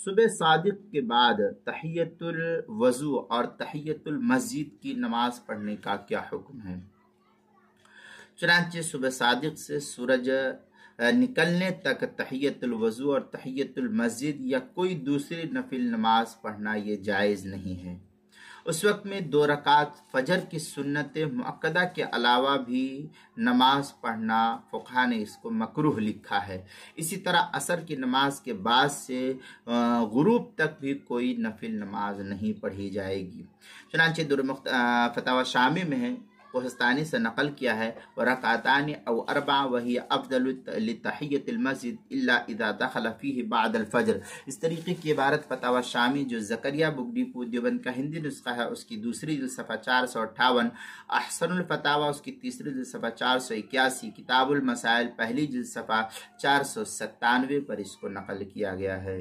صبح صادق کے بعد تحیت الوضو اور تحیت المسجد کی نماز پڑھنے کا کیا حکم ہے؟ چنانچہ صبح صادق سے سورج نکلنے تک تحیت الوضو اور تحیت المسجد یا کوئی دوسری نفل نماز پڑھنا یہ جائز نہیں ہے۔ اس وقت میں 2 رکعت فجر کی سنت مؤکدہ کے علاوہ بھی نماز پڑھنا فقہا نے اس کو مکروہ لکھا ہے۔ اسی طرح عصر کی نماز کے بعد سے غروب تک بھی کوئی نفل نماز نہیں پڑھی جائے گی۔ چنانچہ فتاوی شامی میں ہے، کوہستانی سے نقل کیا ہے، وَرَكَعَتَانِ أَوْ أَرْبَعَ وَهِيَ أَفْضَلُ لِتَحِيَّةِ الْمَسْجِدِ إِلَّا إِذَا دَخَلَ فِيهِ بَعْدَ الْفَجْرِ۔ اس طریقے کی عبارت فتاوی شامی جو زکریا بک ڈپو دیوبند کا ہندی نسخہ ہے، اس کی دوسری جلد صفحہ 458، احسن الفتاوی اس کی تیسری جلد صفحہ 481، کتاب المسائل پہلی جلد صفحہ 497 پر اس کو نقل کیا گیا ہے۔